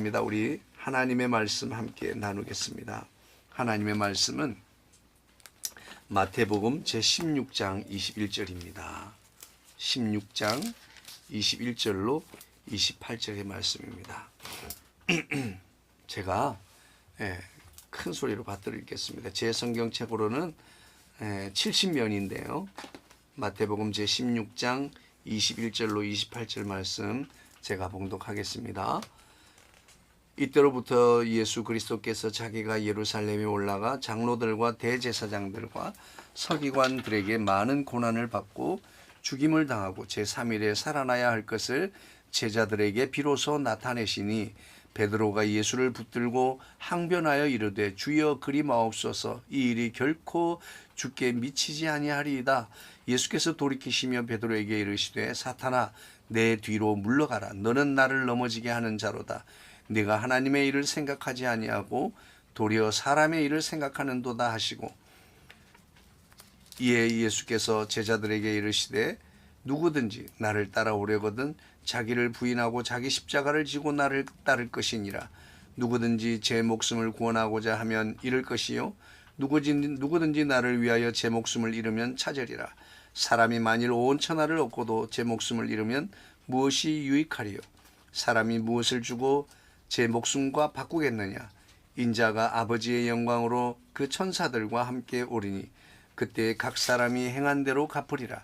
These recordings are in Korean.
감사합니다. 우리 하나님의 말씀 함께 나누겠습니다. 하나님의 말씀은 마태복음 제16장 21절입니다. 16장 21절로 28절의 말씀입니다. 제가 큰 소리로 받들겠습니다. 제 성경책으로는 70면인데요. 마태복음 제16장 21절로 28절 말씀 제가 봉독하겠습니다. 이때로부터 예수 그리스도께서 자기가 예루살렘에 올라가 장로들과 대제사장들과 서기관들에게 많은 고난을 받고 죽임을 당하고 제3일에 살아나야 할 것을 제자들에게 비로소 나타내시니 베드로가 예수를 붙들고 항변하여 이르되 주여 그리 마옵소서 이 일이 결코 주께 미치지 아니하리이다. 예수께서 돌이키시며 베드로에게 이르시되 사탄아 내 뒤로 물러가라. 너는 나를 넘어지게 하는 자로다. 네가 하나님의 일을 생각하지 아니하고 도리어 사람의 일을 생각하는도다 하시고 이에 예수께서 제자들에게 이르시되 누구든지 나를 따라오려거든 자기를 부인하고 자기 십자가를 지고 나를 따를 것이니라. 누구든지 제 목숨을 구원하고자 하면 잃을 것이요 누구든지 나를 위하여 제 목숨을 잃으면 찾으리라. 사람이 만일 온 천하를 얻고도 제 목숨을 잃으면 무엇이 유익하리요? 사람이 무엇을 주고 제 목숨과 바꾸겠느냐? 인자가 아버지의 영광으로 그 천사들과 함께 오리니 그때 각 사람이 행한 대로 갚으리라.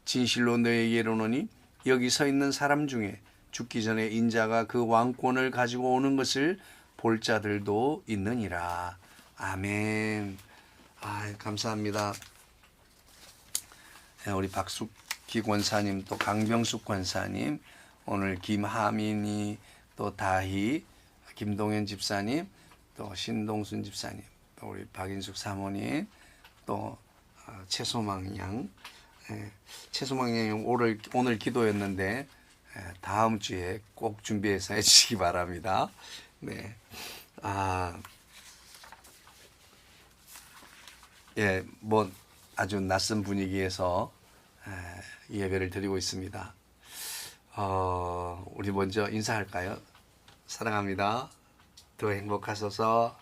진실로 너희에게 이르노니 여기 서 있는 사람 중에 죽기 전에 인자가 그 왕권을 가지고 오는 것을 볼 자들도 있느니라. 아멘. 감사합니다. 우리 박숙기 권사님 또 강병숙 권사님 오늘 김하민이 또 다희 김동현 집사님 또 신동순 집사님 또 우리 박인숙 사모님 또 최소망 양 최소망 양이 오늘 기도였는데 다음 주에 꼭 준비해서 해주시기 바랍니다. 네. 뭐 아주 낯선 분위기에서 예배를 드리고 있습니다. 우리 먼저 인사할까요? 사랑합니다. 더 행복하소서.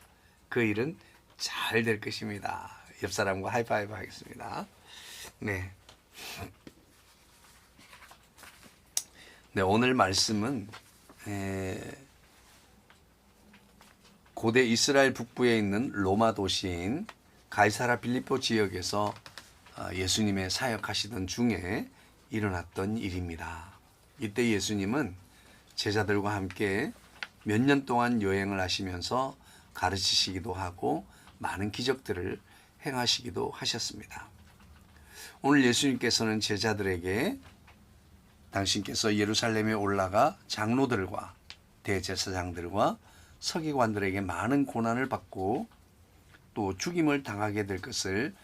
그 일은 잘 될 것입니다. 옆 사람과 하이파이브 하겠습니다. 네. 오늘 말씀은 고대 이스라엘 북부에 있는 로마 도시인 가이사라 빌립보 지역에서 예수님의 사역하시던 중에 일어났던 일입니다. 이때 예수님은 제자들과 함께 몇 년 동안 여행을 하시면서 가르치시기도 하고 많은 기적들을 행하시기도 하셨습니다. 오늘 예수님께서는 제자들에게 당신께서 예루살렘에 올라가 장로들과 대제사장들과 서기관들에게 많은 고난을 받고 또 죽임을 당하게 될 것을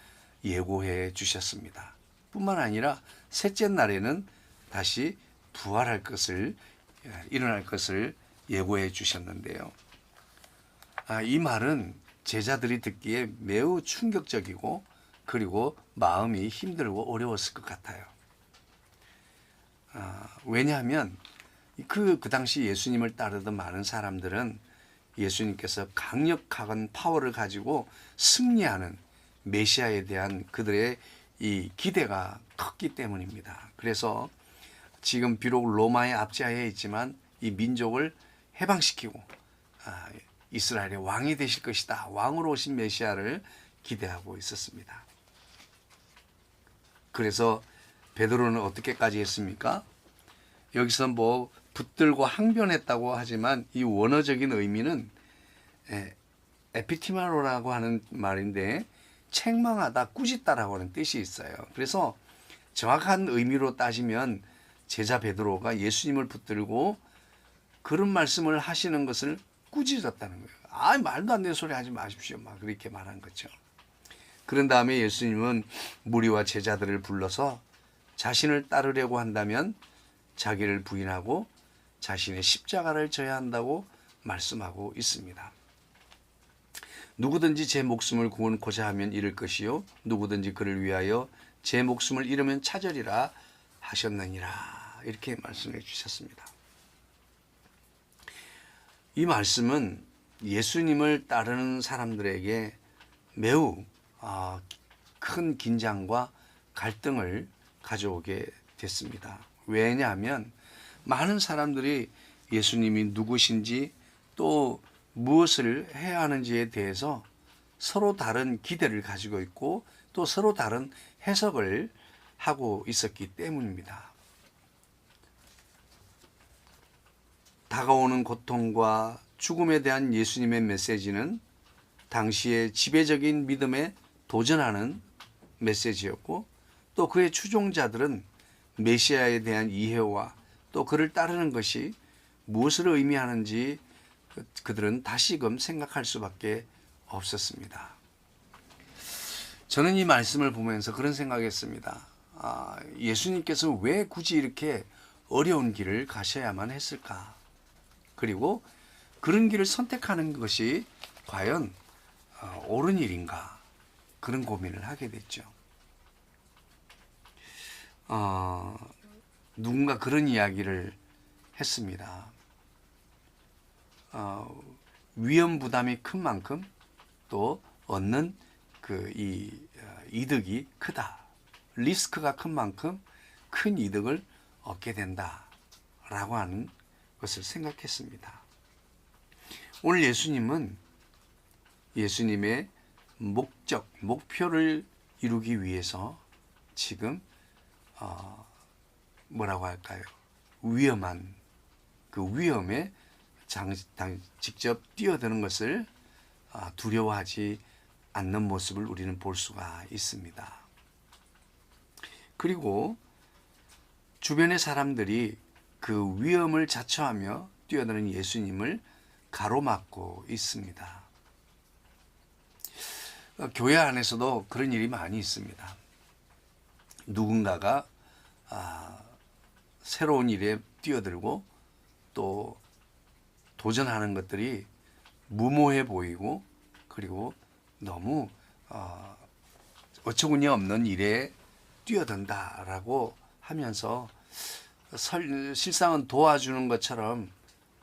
예고해 주셨습니다. 뿐만 아니라 셋째 날에는 다시 부활할 것을 일어날 것을 예고해 주셨는데요. 이 말은 제자들이 듣기에 매우 충격적이고 그리고 마음이 힘들고 어려웠을 것 같아요. 왜냐하면 그 당시 예수님을 따르던 많은 사람들은 예수님께서 강력한 파워를 가지고 승리하는 메시아에 대한 그들의 이 기대가 컸기 때문입니다. 그래서 지금 비록 로마의 압제하에 있지만 이 민족을 해방시키고 이스라엘의 왕이 되실 것이다. 왕으로 오신 메시아를 기대하고 있었습니다. 그래서 베드로는 어떻게까지 했습니까? 여기서 뭐 붙들고 항변했다고 하지만 이 원어적인 의미는 에피티마로라고 하는 말인데 책망하다, 꾸짖다라고 하는 뜻이 있어요. 그래서 정확한 의미로 따지면 제자 베드로가 예수님을 붙들고 그런 말씀을 하시는 것을 꾸짖었다는 거예요. 말도 안 되는 소리 하지 마십시오. 막 그렇게 말한 거죠. 그런 다음에 예수님은 무리와 제자들을 불러서 자신을 따르려고 한다면 자기를 부인하고 자신의 십자가를 져야 한다고 말씀하고 있습니다. 누구든지 제 목숨을 구원코자 하면 잃을 것이요 누구든지 그를 위하여 제 목숨을 잃으면 찾으리라 하셨느니라. 이렇게 말씀해 주셨습니다. 이 말씀은 예수님을 따르는 사람들에게 매우 큰 긴장과 갈등을 가져오게 됐습니다. 왜냐하면 많은 사람들이 예수님이 누구신지 또 무엇을 해야 하는지에 대해서 서로 다른 기대를 가지고 있고 또 서로 다른 해석을 하고 있었기 때문입니다. 다가오는 고통과 죽음에 대한 예수님의 메시지는 당시의 지배적인 믿음에 도전하는 메시지였고 또 그의 추종자들은 메시아에 대한 이해와 또 그를 따르는 것이 무엇을 의미하는지 그들은 다시금 생각할 수밖에 없었습니다. 저는 이 말씀을 보면서 그런 생각했습니다. 예수님께서 왜 굳이 이렇게 어려운 길을 가셔야만 했을까? 그리고 그런 길을 선택하는 것이 과연 옳은 일인가? 그런 고민을 하게 됐죠. 누군가 그런 이야기를 했습니다. 위험 부담이 큰 만큼 또 얻는 이득이 크다. 리스크가 큰 만큼 큰 이득을 얻게 된다라고 하는 것을 생각했습니다. 오늘 예수님은 예수님의 목표를 이루기 위해서 지금 뭐라고 할까요? 위험한 그 위험에 직접 뛰어드는 것을 두려워하지 않는 모습을 우리는 볼 수가 있습니다. 그리고 주변의 사람들이 그 위험을 자처하며 뛰어드는 예수님을 가로막고 있습니다. 교회 안에서도 그런 일이 많이 있습니다. 누군가가 새로운 일에 뛰어들고 또 도전하는 것들이 무모해 보이고 그리고 너무 어처구니 없는 일에 뛰어든다라고 하면서 실상은 도와주는 것처럼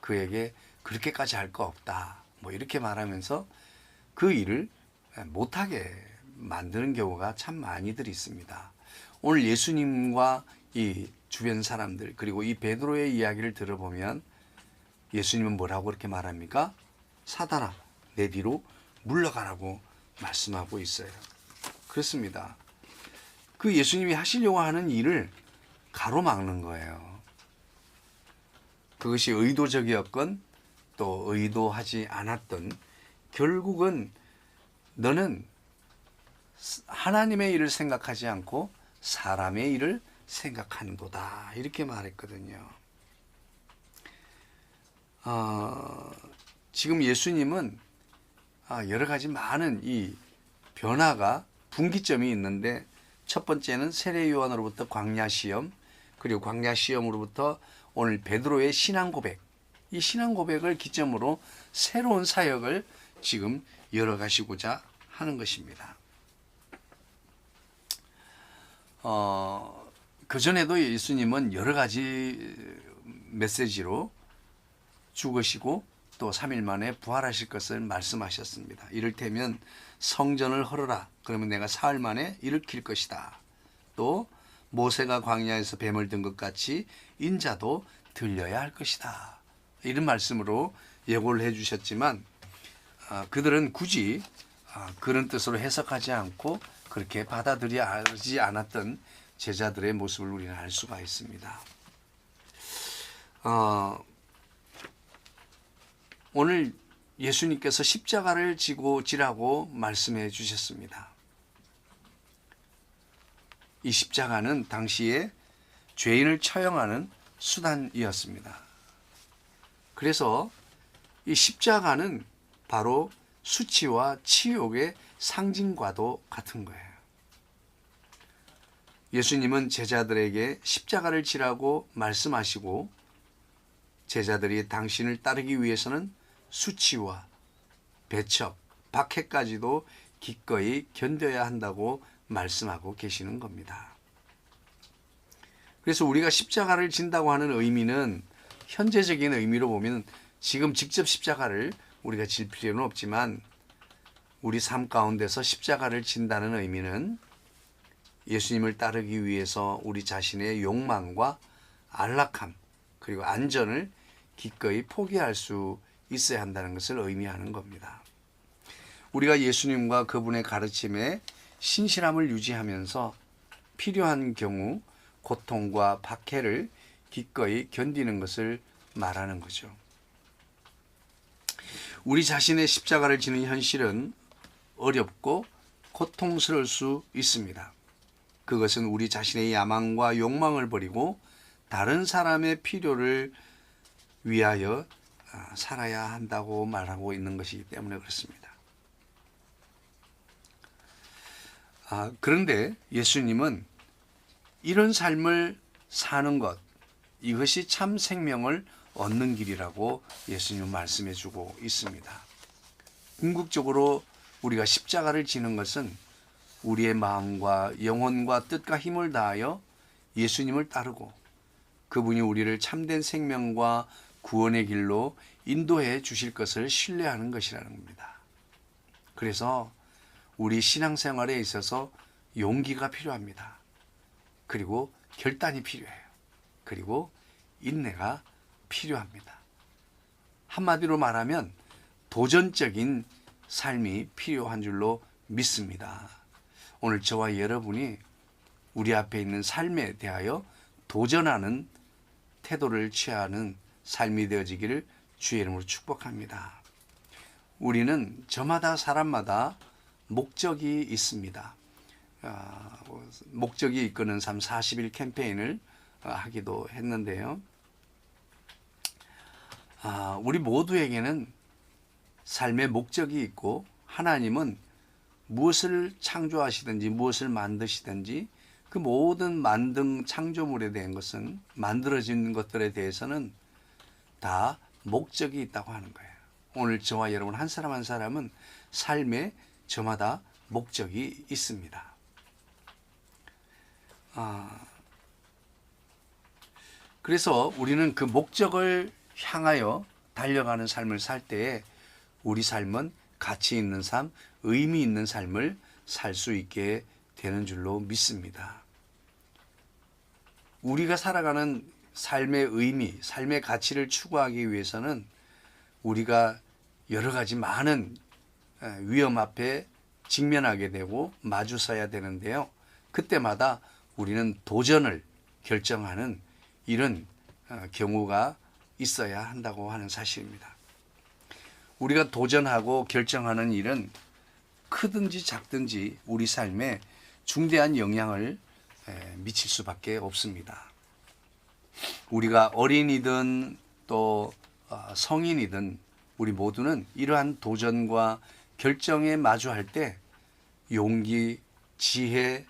그에게 그렇게까지 할 거 없다 뭐 이렇게 말하면서 그 일을 못하게 만드는 경우가 참 많이들 있습니다. 오늘 예수님과 이 주변 사람들 그리고 이 베드로의 이야기를 들어보면 예수님은 뭐라고 그렇게 말합니까? 사단아 내 뒤로 물러가라고 말씀하고 있어요. 그렇습니다. 그 예수님이 하시려고 하는 일을 가로막는 거예요. 그것이 의도적이었건 또 의도하지 않았던 결국은 너는 하나님의 일을 생각하지 않고 사람의 일을 생각하는도다 이렇게 말했거든요. 지금 예수님은 여러 가지 많은 이 변화가 분기점이 있는데 첫 번째는 세례 요한으로부터 광야 시험 그리고 광야 시험으로부터 오늘 베드로의 신앙 고백 이 신앙 고백을 기점으로 새로운 사역을 지금 열어가시고자 하는 것입니다. 그전에도 예수님은 여러 가지 메시지로 죽으시고 또 3일 만에 부활하실 것을 말씀하셨습니다. 이를테면 성전을 헐어라. 그러면 내가 사흘 만에 일으킬 것이다. 또 모세가 광야에서 뱀을 든 것 같이 인자도 들려야 할 것이다. 이런 말씀으로 예고를 해 주셨지만 그들은 굳이 그런 뜻으로 해석하지 않고 그렇게 받아들이지 않았던 제자들의 모습을 우리는 알 수가 있습니다. 오늘 예수님께서 십자가를 지라고 말씀해 주셨습니다. 이 십자가는 당시에 죄인을 처형하는 수단이었습니다. 그래서 이 십자가는 바로 수치와 치욕의 상징과도 같은 거예요. 예수님은 제자들에게 십자가를 지라고 말씀하시고 제자들이 당신을 따르기 위해서는 수치와 배척, 박해까지도 기꺼이 견뎌야 한다고 말씀하고 계시는 겁니다. 그래서 우리가 십자가를 진다고 하는 의미는 현재적인 의미로 보면 지금 직접 십자가를 우리가 질 필요는 없지만 우리 삶 가운데서 십자가를 진다는 의미는 예수님을 따르기 위해서 우리 자신의 욕망과 안락함 그리고 안전을 기꺼이 포기할 수 있어야 한다는 것을 의미하는 겁니다. 우리가 예수님과 그분의 가르침에 신실함을 유지하면서 필요한 경우 고통과 박해를 기꺼이 견디는 것을 말하는 거죠. 우리 자신의 십자가를 지는 현실은 어렵고 고통스러울 수 있습니다. 그것은 우리 자신의 야망과 욕망을 버리고 다른 사람의 필요를 위하여 살아야 한다고 말하고 있는 것이기 때문에 그렇습니다. 그런데 예수님은 이런 삶을 사는 것, 이것이 참 생명을 얻는 길이라고 예수님은 말씀해 주고 있습니다. 궁극적으로 우리가 십자가를 지는 것은 우리의 마음과 영혼과 뜻과 힘을 다하여 예수님을 따르고 그분이 우리를 참된 생명과 구원의 길로 인도해 주실 것을 신뢰하는 것이라는 겁니다. 그래서 우리 신앙생활에 있어서 용기가 필요합니다. 그리고 결단이 필요해요. 그리고 인내가 필요합니다. 한마디로 말하면 도전적인 삶이 필요한 줄로 믿습니다. 오늘 저와 여러분이 우리 앞에 있는 삶에 대하여 도전하는 태도를 취하는 삶이 되어지기를 주의 이름으로 축복합니다. 우리는 저마다 사람마다 목적이 있습니다. 목적이 이끄는 삶 40일 캠페인을 하기도 했는데요. 우리 모두에게는 삶의 목적이 있고 하나님은 무엇을 창조하시든지 무엇을 만드시든지 그 모든 만든 창조물에 대한 것은 만들어진 것들에 대해서는 다 목적이 있다고 하는 거예요. 오늘 저와 여러분 한 사람 한 사람은 삶에 저마다 목적이 있습니다. 그래서 우리는 그 목적을 향하여 달려가는 삶을 살 때에 우리 삶은 가치 있는 삶, 의미 있는 삶을 살 수 있게 되는 줄로 믿습니다. 우리가 살아가는 삶의 의미, 삶의 가치를 추구하기 위해서는 우리가 여러 가지 많은 위험 앞에 직면하게 되고 마주서야 되는데요. 그때마다 우리는 도전을 결정하는 이런 경우가 있어야 한다고 하는 사실입니다. 우리가 도전하고 결정하는 일은 크든지 작든지 우리 삶에 중대한 영향을 미칠 수밖에 없습니다. 우리가 어린이든 또 성인이든 우리 모두는 이러한 도전과 결정에 마주할 때 용기, 지혜,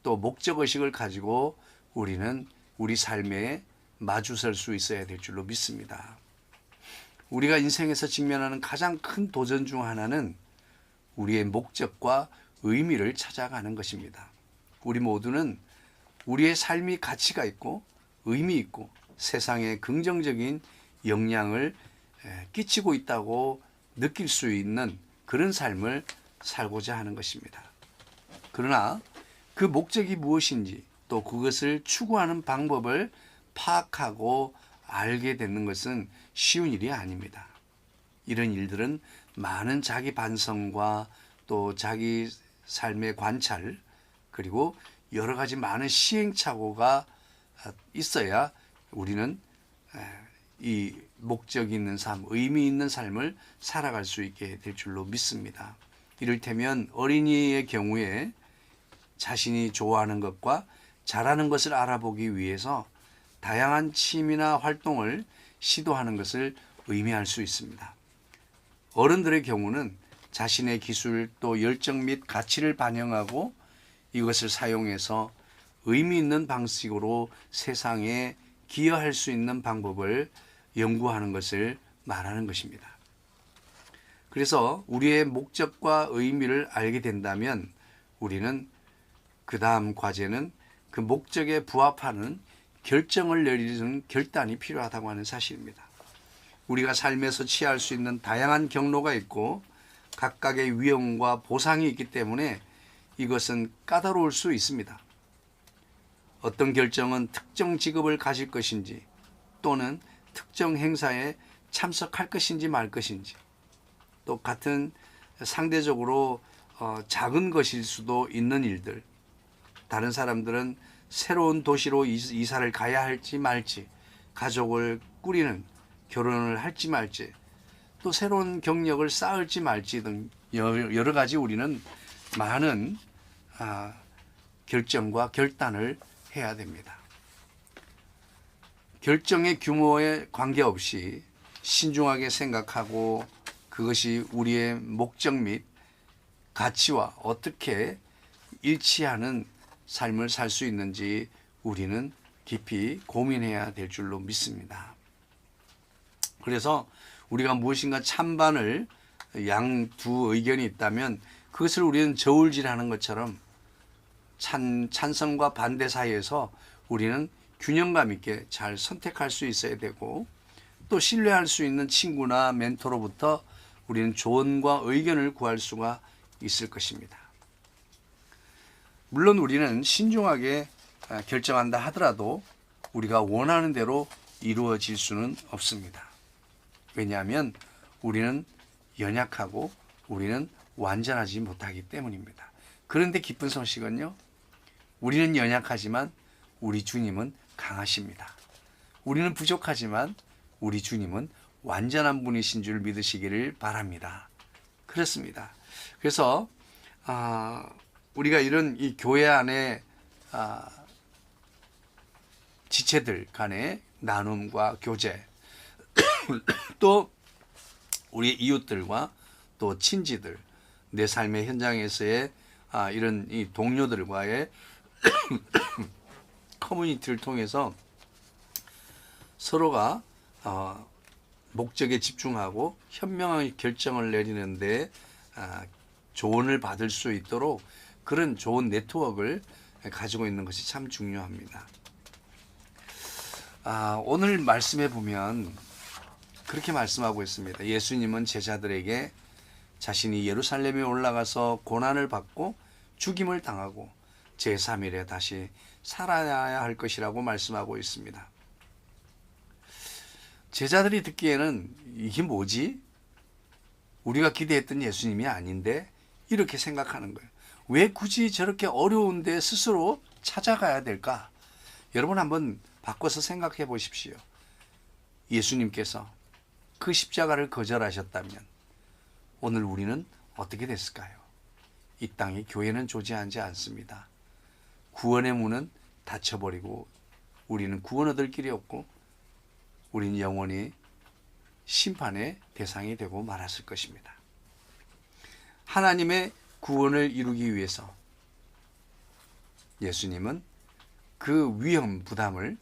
또 목적의식을 가지고 우리는 우리 삶에 마주설 수 있어야 될 줄로 믿습니다. 우리가 인생에서 직면하는 가장 큰 도전 중 하나는 우리의 목적과 의미를 찾아가는 것입니다. 우리 모두는 우리의 삶이 가치가 있고 의미 있고 세상에 긍정적인 영향을 끼치고 있다고 느낄 수 있는 그런 삶을 살고자 하는 것입니다. 그러나 그 목적이 무엇인지 또 그것을 추구하는 방법을 파악하고 알게 되는 것은 쉬운 일이 아닙니다. 이런 일들은 많은 자기 반성과 또 자기 삶의 관찰 그리고 여러 가지 많은 시행착오가 있어야 우리는 이 목적 있는 삶, 의미 있는 삶을 살아갈 수 있게 될 줄로 믿습니다. 이를테면 어린이의 경우에 자신이 좋아하는 것과 잘하는 것을 알아보기 위해서 다양한 취미나 활동을 시도하는 것을 의미할 수 있습니다. 어른들의 경우는 자신의 기술 또 열정 및 가치를 반영하고 이것을 사용해서 의미 있는 방식으로 세상에 기여할 수 있는 방법을 연구하는 것을 말하는 것입니다. 그래서 우리의 목적과 의미를 알게 된다면 우리는 그 다음 과제는 그 목적에 부합하는 결정을 내리는 결단이 필요하다고 하는 사실입니다. 우리가 삶에서 취할 수 있는 다양한 경로가 있고 각각의 위험과 보상이 있기 때문에 이것은 까다로울 수 있습니다. 어떤 결정은 특정 직업을 가질 것인지 또는 특정 행사에 참석할 것인지 말 것인지, 또 같은 상대적으로 작은 것일 수도 있는 일들, 다른 사람들은 새로운 도시로 이사를 가야 할지 말지, 가족을 꾸리는 결혼을 할지 말지, 또 새로운 경력을 쌓을지 말지 등 여러 가지 우리는 많은 결정과 결단을 해야 됩니다. 결정의 규모에 관계없이 신중하게 생각하고 그것이 우리의 목적 및 가치와 어떻게 일치하는 삶을 살 수 있는지 우리는 깊이 고민해야 될 줄로 믿습니다. 그래서 우리가 무엇인가 찬반을 양 두 의견이 있다면 그것을 우리는 저울질하는 것처럼 찬성과 반대 사이에서 우리는 균형감 있게 잘 선택할 수 있어야 되고, 또 신뢰할 수 있는 친구나 멘토로부터 우리는 조언과 의견을 구할 수가 있을 것입니다. 물론 우리는 신중하게 결정한다 하더라도 우리가 원하는 대로 이루어질 수는 없습니다. 왜냐하면 우리는 연약하고 우리는 완전하지 못하기 때문입니다. 그런데 기쁜 소식은요, 우리는 연약하지만 우리 주님은 강하십니다. 우리는 부족하지만 우리 주님은 완전한 분이신 줄 믿으시기를 바랍니다. 그렇습니다. 그래서 우리가 이런 이 교회 안에 지체들 간의 나눔과 교제, 또 우리 이웃들과 또 친지들, 내 삶의 현장에서의 이런 이 동료들과의 커뮤니티를 통해서 서로가 목적에 집중하고 현명한 결정을 내리는데 조언을 받을 수 있도록 그런 좋은 네트워크를 가지고 있는 것이 참 중요합니다. 오늘 말씀해 보면 그렇게 말씀하고 있습니다. 예수님은 제자들에게 자신이 예루살렘에 올라가서 고난을 받고 죽임을 당하고 제3일에 다시 살아야 할 것이라고 말씀하고 있습니다. 제자들이 듣기에는 이게 뭐지? 우리가 기대했던 예수님이 아닌데 이렇게 생각하는 거예요. 왜 굳이 저렇게 어려운데 스스로 찾아가야 될까? 여러분 한번 바꿔서 생각해 보십시오. 예수님께서 그 십자가를 거절하셨다면 오늘 우리는 어떻게 됐을까요? 이 땅에 교회는 존재하지 않습니다. 구원의 문은 닫혀버리고 우리는 구원 얻을 길이 없고 우리는 영원히 심판의 대상이 되고 말았을 것입니다. 하나님의 구원을 이루기 위해서 예수님은 그 위험 부담을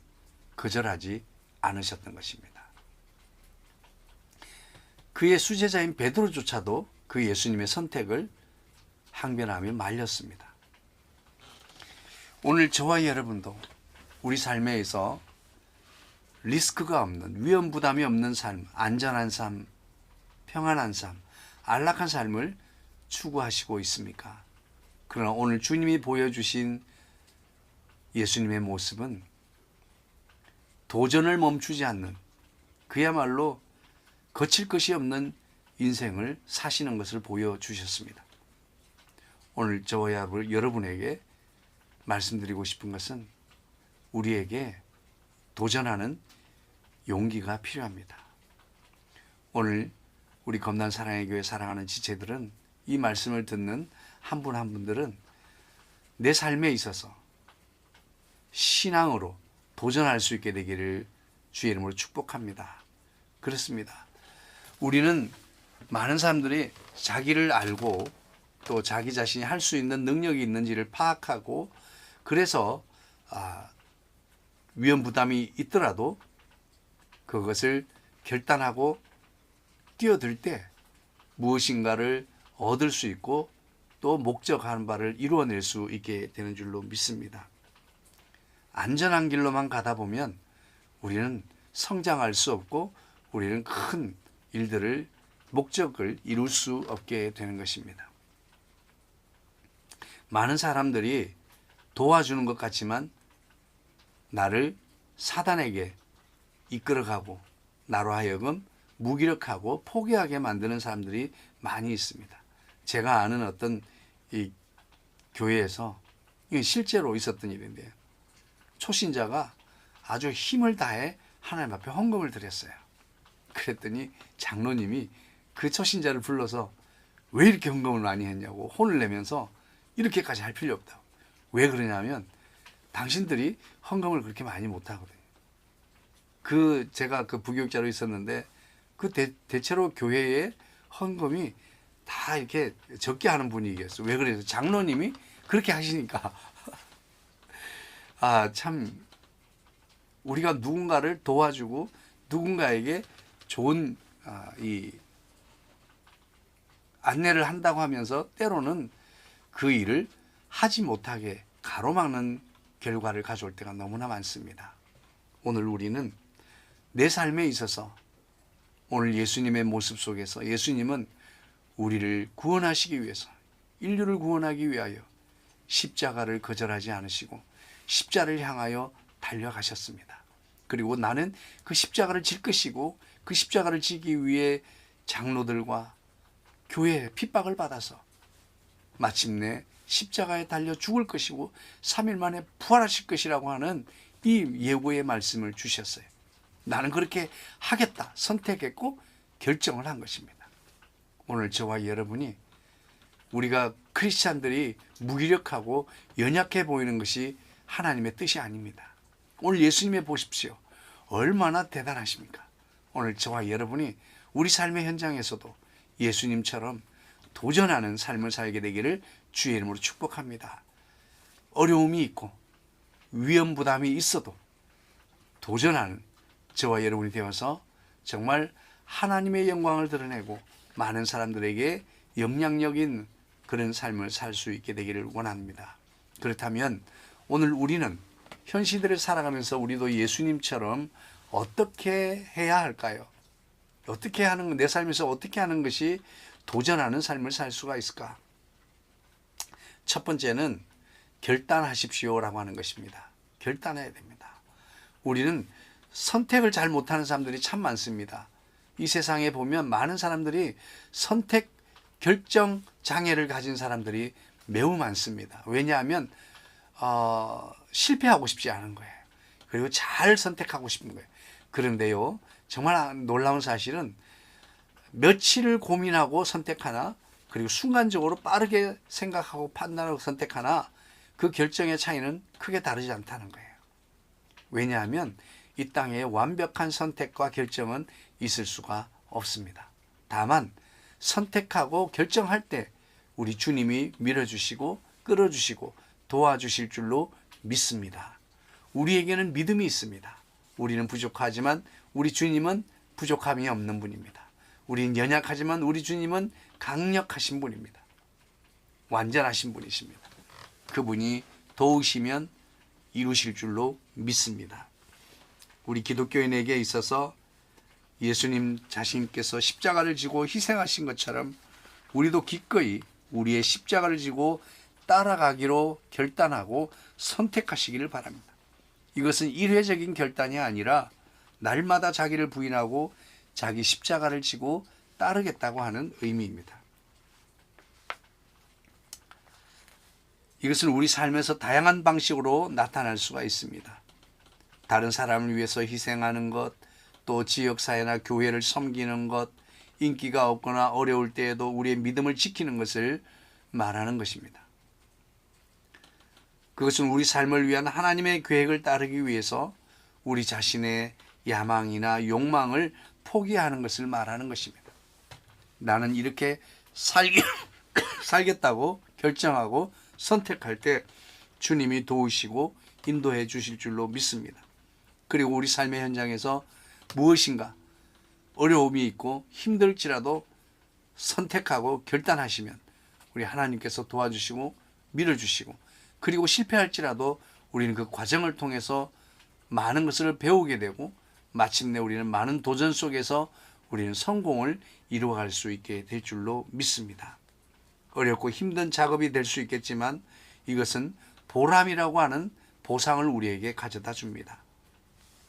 거절하지 않으셨던 것입니다. 그의 수제자인 베드로조차도 그 예수님의 선택을 항변하며 말렸습니다. 오늘 저와 여러분도 우리 삶에서 리스크가 없는, 위험 부담이 없는 삶, 안전한 삶, 평안한 삶, 안락한 삶을 추구하시고 있습니까? 그러나 오늘 주님이 보여주신 예수님의 모습은 도전을 멈추지 않는, 그야말로 거칠 것이 없는 인생을 사시는 것을 보여주셨습니다. 오늘 저와 여러분에게 말씀드리고 싶은 것은 우리에게 도전하는 용기가 필요합니다. 오늘 우리 검단 사랑의 교회 사랑하는 지체들은 이 말씀을 듣는 한 분 한 분들은 내 삶에 있어서 신앙으로 도전할 수 있게 되기를 주의 이름으로 축복합니다. 그렇습니다. 우리는 많은 사람들이 자기를 알고 또 자기 자신이 할 수 있는 능력이 있는지를 파악하고 그래서 위험 부담이 있더라도 그것을 결단하고 뛰어들 때 무엇인가를 얻을 수 있고 또 목적하는 바를 이루어낼 수 있게 되는 줄로 믿습니다. 안전한 길로만 가다 보면 우리는 성장할 수 없고 우리는 큰 일들을 목적을 이룰 수 없게 되는 것입니다. 많은 사람들이 도와주는 것 같지만 나를 사단에게 이끌어가고 나로 하여금 무기력하고 포기하게 만드는 사람들이 많이 있습니다. 제가 아는 어떤 이 교회에서 이게 실제로 있었던 일인데요. 초신자가 아주 힘을 다해 하나님 앞에 헌금을 드렸어요. 그랬더니 장로님이 그 초신자를 불러서 왜 이렇게 헌금을 많이 했냐고 혼을 내면서 이렇게까지 할 필요 없다고. 왜 그러냐면 당신들이 헌금을 그렇게 많이 못하거든요. 제가 그 부교육자로 있었는데 대체로 교회에 헌금이 다 이렇게 적게 하는 분위기였어요. 왜 그래서 장로님이 그렇게 하시니까 참 우리가 누군가를 도와주고 누군가에게 좋은 이 안내를 한다고 하면서 때로는 그 일을 하지 못하게 가로막는 결과를 가져올 때가 너무나 많습니다. 오늘 우리는 내 삶에 있어서 오늘 예수님의 모습 속에서 예수님은 우리를 구원하시기 위해서 인류를 구원하기 위하여 십자가를 거절하지 않으시고 십자를 향하여 달려가셨습니다. 그리고 나는 그 십자가를 질 것이고 그 십자가를 지기 위해 장로들과 교회에 핍박을 받아서 마침내 십자가에 달려 죽을 것이고 3일 만에 부활하실 것이라고 하는 이 예고의 말씀을 주셨어요. 나는 그렇게 하겠다 선택했고 결정을 한 것입니다. 오늘 저와 여러분이 우리가 크리스찬들이 무기력하고 연약해 보이는 것이 하나님의 뜻이 아닙니다. 오늘 예수님을 보십시오. 얼마나 대단하십니까? 오늘 저와 여러분이 우리 삶의 현장에서도 예수님처럼 도전하는 삶을 살게 되기를 주의 이름으로 축복합니다. 어려움이 있고 위험 부담이 있어도 도전하는 저와 여러분이 되어서 정말 하나님의 영광을 드러내고 많은 사람들에게 영향력 있는 그런 삶을 살 수 있게 되기를 원합니다. 그렇다면 오늘 우리는 현 시대를 살아가면서 우리도 예수님처럼 어떻게 해야 할까요? 어떻게 하는 내 삶에서 어떻게 하는 것이 도전하는 삶을 살 수가 있을까? 첫 번째는 결단하십시오라고 하는 것입니다. 결단해야 됩니다. 우리는 선택을 잘 못하는 사람들이 참 많습니다. 이 세상에 보면 많은 사람들이 선택 결정 장애를 가진 사람들이 매우 많습니다. 왜냐하면 실패하고 싶지 않은 거예요. 그리고 잘 선택하고 싶은 거예요. 그런데요, 정말 놀라운 사실은 며칠을 고민하고 선택하나, 그리고 순간적으로 빠르게 생각하고 판단하고 선택하나, 그 결정의 차이는 크게 다르지 않다는 거예요. 왜냐하면 이 땅에 완벽한 선택과 결정은 있을 수가 없습니다. 다만 선택하고 결정할 때 우리 주님이 밀어주시고 끌어주시고 도와주실 줄로 믿습니다. 우리에게는 믿음이 있습니다. 우리는 부족하지만 우리 주님은 부족함이 없는 분입니다. 우리는 연약하지만 우리 주님은 강력하신 분입니다. 완전하신 분이십니다. 그분이 도우시면 이루실 줄로 믿습니다. 우리 기독교인에게 있어서 예수님 자신께서 십자가를 지고 희생하신 것처럼 우리도 기꺼이 우리의 십자가를 지고 따라가기로 결단하고 선택하시기를 바랍니다. 이것은 일회적인 결단이 아니라 날마다 자기를 부인하고 자기 십자가를 지고 따르겠다고 하는 의미입니다. 이것은 우리 삶에서 다양한 방식으로 나타날 수가 있습니다. 다른 사람을 위해서 희생하는 것, 또 지역사회나 교회를 섬기는 것, 인기가 없거나 어려울 때에도 우리의 믿음을 지키는 것을 말하는 것입니다. 그것은 우리 삶을 위한 하나님의 계획을 따르기 위해서 우리 자신의 야망이나 욕망을 포기하는 것을 말하는 것입니다. 나는 이렇게 살겠다고 결정하고 선택할 때 주님이 도우시고 인도해 주실 줄로 믿습니다. 그리고 우리 삶의 현장에서 무엇인가 어려움이 있고 힘들지라도 선택하고 결단하시면 우리 하나님께서 도와주시고 밀어주시고, 그리고 실패할지라도 우리는 그 과정을 통해서 많은 것을 배우게 되고 마침내 우리는 많은 도전 속에서 우리는 성공을 이루어갈 수 있게 될 줄로 믿습니다. 어렵고 힘든 작업이 될 수 있겠지만 이것은 보람이라고 하는 보상을 우리에게 가져다 줍니다.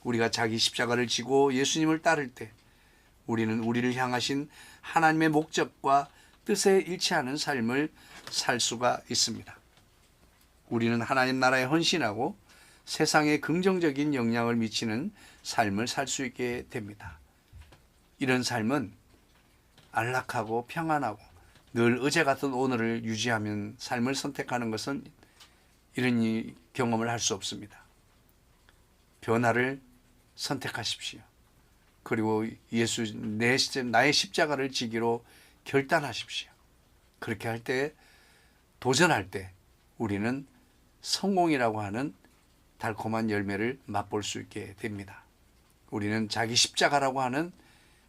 우리가 자기 십자가를 지고 예수님을 따를 때 우리는 우리를 향하신 하나님의 목적과 뜻에 일치하는 삶을 살 수가 있습니다. 우리는 하나님 나라에 헌신하고 세상에 긍정적인 영향을 미치는 삶을 살 수 있게 됩니다. 이런 삶은 안락하고 평안하고 늘 어제 같은 오늘을 유지하면 삶을 선택하는 것은 이런 경험을 할 수 없습니다. 변화를 선택하십시오. 그리고 나의 십자가를 지기로 결단하십시오. 그렇게 할 때, 도전할 때 우리는 성공이라고 하는 달콤한 열매를 맛볼 수 있게 됩니다. 우리는 자기 십자가라고 하는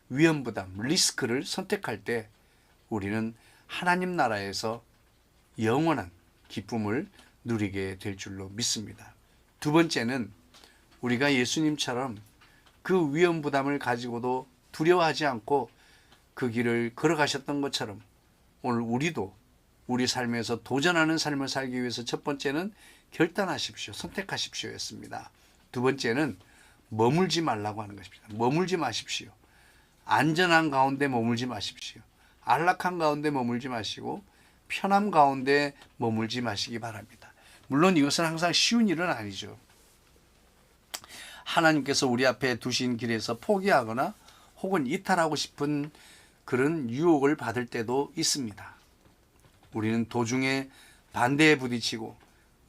위험부담, 리스크를 선택할 때 우리는 하나님 나라에서 영원한 기쁨을 누리게 될 줄로 믿습니다. 두 번째는 우리가 예수님처럼 그 위험 부담을 가지고도 두려워하지 않고 그 길을 걸어가셨던 것처럼 오늘 우리도 우리 삶에서 도전하는 삶을 살기 위해서 첫 번째는 결단하십시오. 선택하십시오였습니다. 두 번째는 머물지 말라고 하는 것입니다. 머물지 마십시오. 안전한 가운데 머물지 마십시오. 안락한 가운데 머물지 마시고 편함 가운데 머물지 마시기 바랍니다. 물론 이것은 항상 쉬운 일은 아니죠. 하나님께서 우리 앞에 두신 길에서 포기하거나 혹은 이탈하고 싶은 그런 유혹을 받을 때도 있습니다. 우리는 도중에 반대에 부딪히고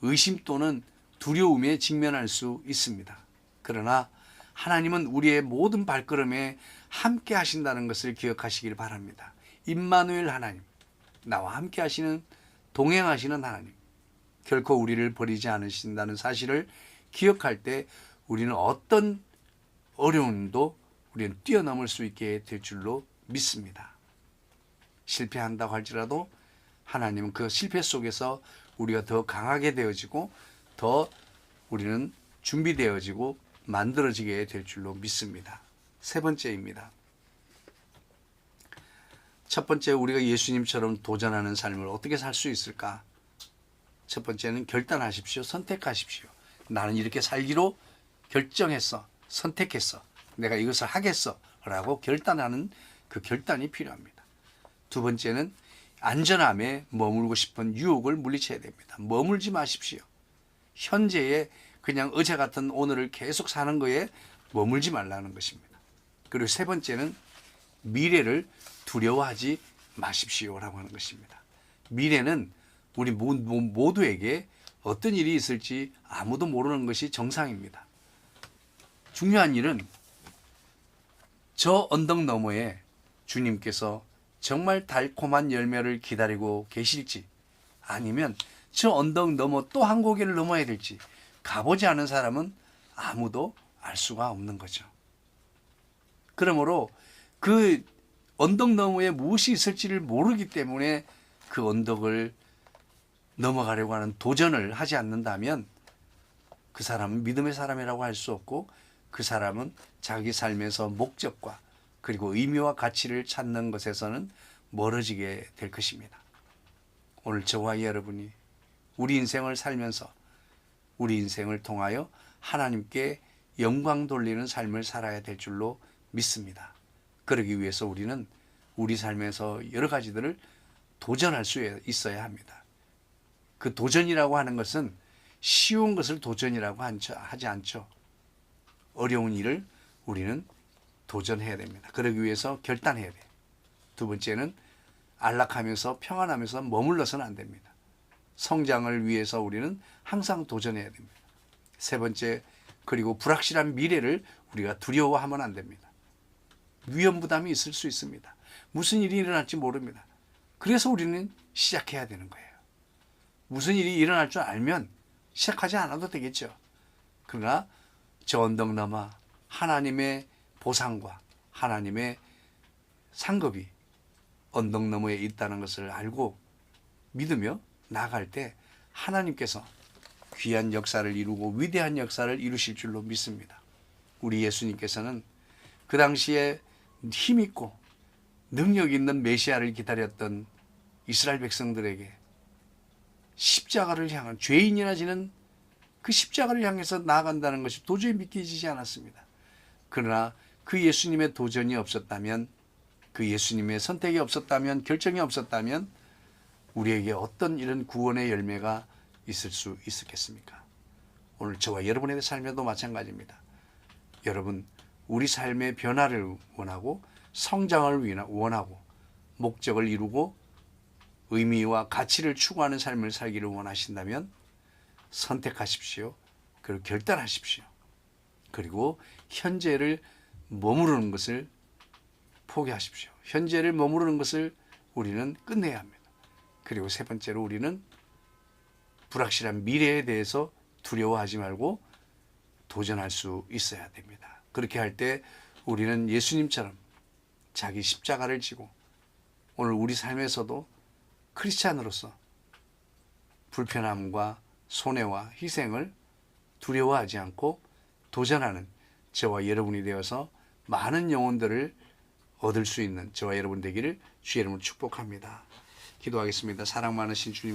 의심 또는 두려움에 직면할 수 있습니다. 그러나 하나님은 우리의 모든 발걸음에 함께 하신다는 것을 기억하시길 바랍니다. 임마누엘 하나님, 나와 함께 하시는, 동행하시는 하나님, 결코 우리를 버리지 않으신다는 사실을 기억할 때 우리는 어떤 어려움도 우리는 뛰어넘을 수 있게 될 줄로 믿습니다. 실패한다고 할지라도 하나님은 그 실패 속에서 우리가 더 강하게 되어지고 더 우리는 준비되어지고 만들어지게 될 줄로 믿습니다. 세 번째입니다. 첫 번째, 우리가 예수님처럼 도전하는 삶을 어떻게 살 수 있을까? 첫 번째는 결단하십시오. 선택하십시오. 나는 이렇게 살기로 결정했어. 선택했어. 내가 이것을 하겠어. 라고 결단하는 그 결단이 필요합니다. 두 번째는 안전함에 머물고 싶은 유혹을 물리쳐야 됩니다. 머물지 마십시오. 현재에 그냥 어제 같은 오늘을 계속 사는 거에 머물지 말라는 것입니다. 그리고 세 번째는 미래를 두려워하지 마십시오라고 하는 것입니다. 미래는 우리 모두에게 어떤 일이 있을지 아무도 모르는 것이 정상입니다. 중요한 일은 저 언덕 너머에 주님께서 정말 달콤한 열매를 기다리고 계실지, 아니면 저 언덕 너머 또 한 고개를 넘어야 될지 가보지 않은 사람은 아무도 알 수가 없는 거죠. 그러므로 그 언덕 너머에 무엇이 있을지를 모르기 때문에 그 언덕을 넘어가려고 하는 도전을 하지 않는다면 그 사람은 믿음의 사람이라고 할 수 없고, 그 사람은 자기 삶에서 목적과 그리고 의미와 가치를 찾는 것에서는 멀어지게 될 것입니다. 오늘 저와 여러분이 우리 인생을 살면서 우리 인생을 통하여 하나님께 영광 돌리는 삶을 살아야 될 줄로 믿습니다. 그러기 위해서 우리는 우리 삶에서 여러 가지들을 도전할 수 있어야 합니다. 그 도전이라고 하는 것은 쉬운 것을 도전이라고 하지 않죠. 어려운 일을 우리는 도전해야 됩니다. 그러기 위해서 결단해야 돼요. 두 번째는 안락하면서 평안하면서 머물러서는 안 됩니다. 성장을 위해서 우리는 항상 도전해야 됩니다. 세 번째, 그리고 불확실한 미래를 우리가 두려워하면 안 됩니다. 위험 부담이 있을 수 있습니다. 무슨 일이 일어날지 모릅니다. 그래서 우리는 시작해야 되는 거예요. 무슨 일이 일어날 줄 알면 시작하지 않아도 되겠죠. 그러나 저 언덕 너머 하나님의 보상과 하나님의 상급이 언덕 너머에 있다는 것을 알고 믿으며 나아갈 때 하나님께서 귀한 역사를 이루고 위대한 역사를 이루실 줄로 믿습니다. 우리 예수님께서는 그 당시에 힘있고 능력 있는 메시아를 기다렸던 이스라엘 백성들에게 십자가를 향한, 죄인이나 지는 그 십자가를 향해서 나아간다는 것이 도저히 믿기지 않았습니다. 그러나 그 예수님의 도전이 없었다면, 그 예수님의 선택이 없었다면, 결정이 없었다면 우리에게 어떤 이런 구원의 열매가 있을 수 있었겠습니까? 오늘 저와 여러분의 삶에도 마찬가지입니다. 여러분, 우리 삶의 변화를 원하고 성장을 원하고 목적을 이루고 의미와 가치를 추구하는 삶을 살기를 원하신다면 선택하십시오. 그리고 결단하십시오. 그리고 현재를 머무르는 것을 포기하십시오. 현재를 머무르는 것을 우리는 끝내야 합니다. 그리고 세 번째로 우리는 불확실한 미래에 대해서 두려워하지 말고 도전할 수 있어야 됩니다. 그렇게 할 때 우리는 예수님처럼 자기 십자가를 지고 오늘 우리 삶에서도 크리스찬으로서 불편함과 손해와 희생을 두려워하지 않고 도전하는 저와 여러분이 되어서 많은 영혼들을 얻을 수 있는 저와 여러분 되기를 주의 이름으로 축복합니다. 기도하겠습니다. 사랑 많으신 주님